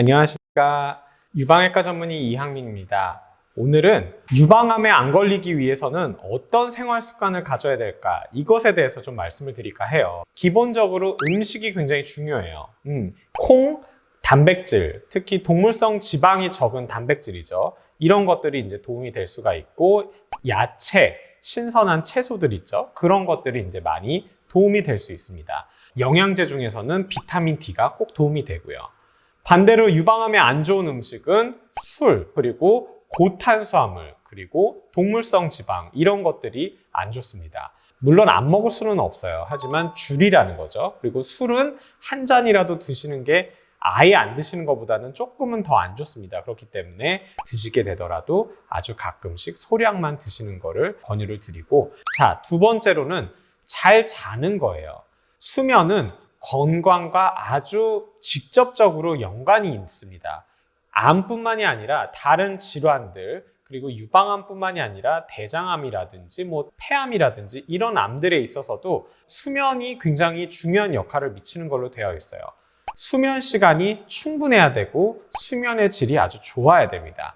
안녕하십니까. 유방외과 전문의 이항민입니다. 오늘은 유방암에 안 걸리기 위해서는 어떤 생활 습관을 가져야 될까, 이것에 대해서 좀 말씀을 드릴까 해요. 기본적으로 음식이 굉장히 중요해요. 콩, 단백질, 특히 동물성 지방이 적은 단백질이죠. 이런 것들이 이제 도움이 될 수가 있고, 야채, 신선한 채소들 있죠. 그런 것들이 이제 많이 도움이 될 수 있습니다. 영양제 중에서는 비타민 D가 꼭 도움이 되고요. 반대로 유방암에 안 좋은 음식은 술, 그리고 고탄수화물, 그리고 동물성 지방, 이런 것들이 안 좋습니다. 물론 안 먹을 수는 없어요. 하지만 줄이라는 거죠. 그리고 술은 한 잔이라도 드시는 게 아예 안 드시는 것보다는 조금은 더 안 좋습니다. 그렇기 때문에 드시게 되더라도 아주 가끔씩 소량만 드시는 거를 권유를 드리고, 자, 두 번째로는 잘 자는 거예요. 수면은 건강과 아주 직접적으로 연관이 있습니다. 암뿐만이 아니라 다른 질환들, 그리고 유방암뿐만이 아니라 대장암이라든지 폐암이라든지 이런 암들에 있어서도 수면이 굉장히 중요한 역할을 미치는 걸로 되어 있어요. 수면 시간이 충분해야 되고 수면의 질이 아주 좋아야 됩니다.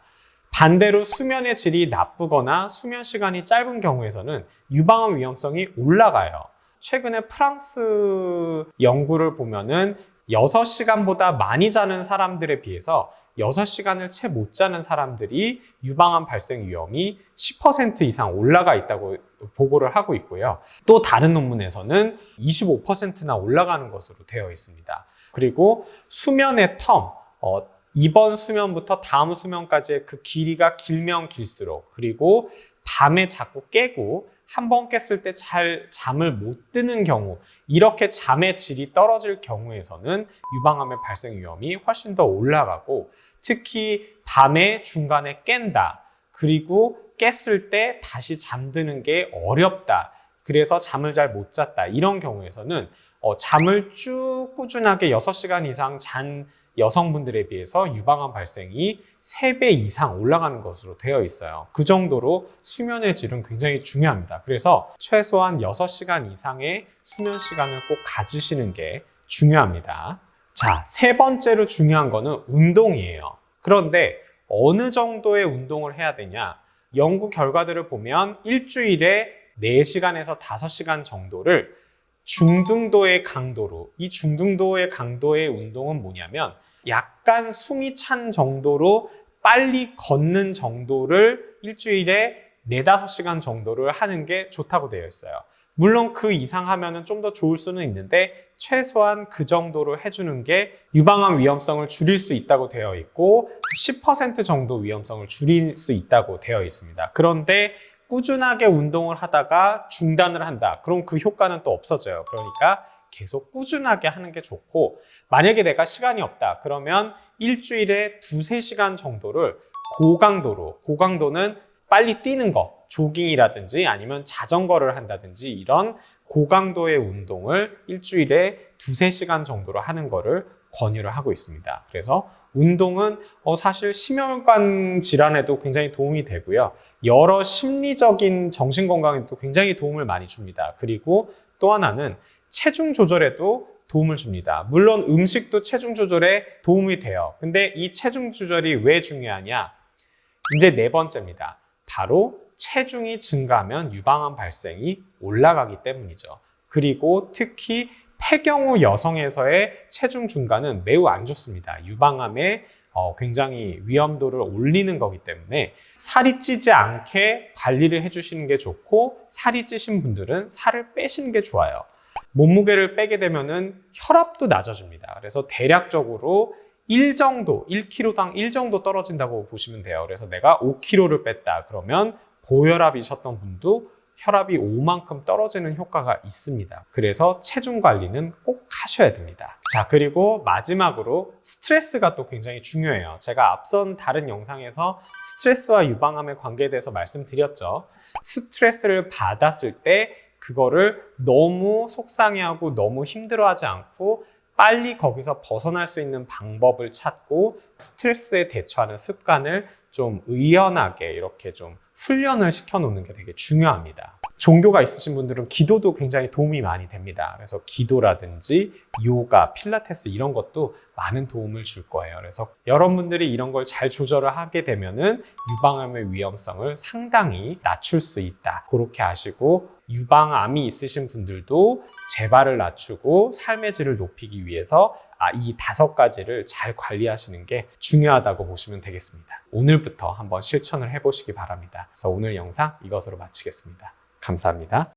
반대로 수면의 질이 나쁘거나 수면 시간이 짧은 경우에서는 유방암 위험성이 올라가요. 최근에 프랑스 연구를 보면은 6시간보다 많이 자는 사람들에 비해서 6시간을 채 못 자는 사람들이 유방암 발생 위험이 10% 이상 올라가 있다고 보고를 하고 있고요. 또 다른 논문에서는 25%나 올라가는 것으로 되어 있습니다. 그리고 수면의 텀, 이번 수면부터 다음 수면까지의 그 길이가 길면 길수록, 그리고 밤에 자꾸 깨고 한 번 깼을 때 잘 잠을 못 드는 경우, 이렇게 잠의 질이 떨어질 경우에서는 유방암의 발생 위험이 훨씬 더 올라가고, 특히 밤에 중간에 깬다, 그리고 깼을 때 다시 잠드는 게 어렵다, 그래서 잠을 잘 못 잤다, 이런 경우에서는 잠을 쭉 꾸준하게 6시간 이상 잔 여성분들에 비해서 유방암 발생이 3배 이상 올라가는 것으로 되어 있어요. 그 정도로 수면의 질은 굉장히 중요합니다. 그래서 최소한 6시간 이상의 수면 시간을 꼭 가지시는 게 중요합니다. 자, 세 번째로 중요한 거는 운동이에요. 그런데 어느 정도의 운동을 해야 되냐? 연구 결과들을 보면 일주일에 4시간에서 5시간 정도를 중등도의 강도로, 이 중등도의 강도의 운동은 뭐냐면 약간 숨이 찬 정도로 빨리 걷는 정도를 일주일에 4-5시간 정도를 하는 게 좋다고 되어 있어요. 물론 그 이상 하면은 좀 더 좋을 수는 있는데 최소한 그 정도로 해주는 게 유방암 위험성을 줄일 수 있다고 되어 있고 10% 정도 위험성을 줄일 수 있다고 되어 있습니다. 그런데 꾸준하게 운동을 하다가 중단을 한다, 그럼 그 효과는 또 없어져요. 그러니까 계속 꾸준하게 하는 게 좋고, 만약에 내가 시간이 없다 그러면 일주일에 2-3시간 정도를 고강도는 빨리 뛰는 거, 조깅이라든지 아니면 자전거를 한다든지 이런 고강도의 운동을 일주일에 2-3시간 정도로 하는 거를 권유를 하고 있습니다. 그래서 운동은 사실 심혈관 질환에도 굉장히 도움이 되고요. 여러 심리적인 정신 건강에도 굉장히 도움을 많이 줍니다. 그리고 또 하나는 체중 조절에도 도움을 줍니다. 물론 음식도 체중 조절에 도움이 돼요. 근데 이 체중 조절이 왜 중요하냐? 이제 네 번째입니다. 바로 체중이 증가하면 유방암 발생이 올라가기 때문이죠. 그리고 특히 폐경후 여성에서의 체중 증가는 매우 안 좋습니다. 유방암에 굉장히 위험도를 올리는 거기 때문에 살이 찌지 않게 관리를 해주시는 게 좋고, 살이 찌신 분들은 살을 빼시는 게 좋아요. 몸무게를 빼게 되면은 혈압도 낮아집니다. 그래서 대략적으로 1kg당 1 정도 떨어진다고 보시면 돼요. 그래서 내가 5kg를 뺐다 그러면 고혈압이셨던 분도 혈압이 5만큼 떨어지는 효과가 있습니다. 그래서 체중 관리는 꼭 하셔야 됩니다. 자, 그리고 마지막으로 스트레스가 또 굉장히 중요해요. 제가 앞선 다른 영상에서 스트레스와 유방암의 관계에 대해서 말씀드렸죠. 스트레스를 받았을 때 그거를 너무 속상해하고 너무 힘들어하지 않고 빨리 거기서 벗어날 수 있는 방법을 찾고 스트레스에 대처하는 습관을 좀 의연하게 이렇게 좀 훈련을 시켜 놓는 게 되게 중요합니다. 종교가 있으신 분들은 기도도 굉장히 도움이 많이 됩니다. 그래서 기도라든지 요가, 필라테스 이런 것도 많은 도움을 줄 거예요. 그래서 여러분들이 이런 걸 잘 조절을 하게 되면은 유방암의 위험성을 상당히 낮출 수 있다. 그렇게 아시고 유방암이 있으신 분들도 재발을 낮추고 삶의 질을 높이기 위해서 이 5가지를 잘 관리하시는 게 중요하다고 보시면 되겠습니다. 오늘부터 한번 실천을 해보시기 바랍니다. 그래서 오늘 영상 이것으로 마치겠습니다. 감사합니다.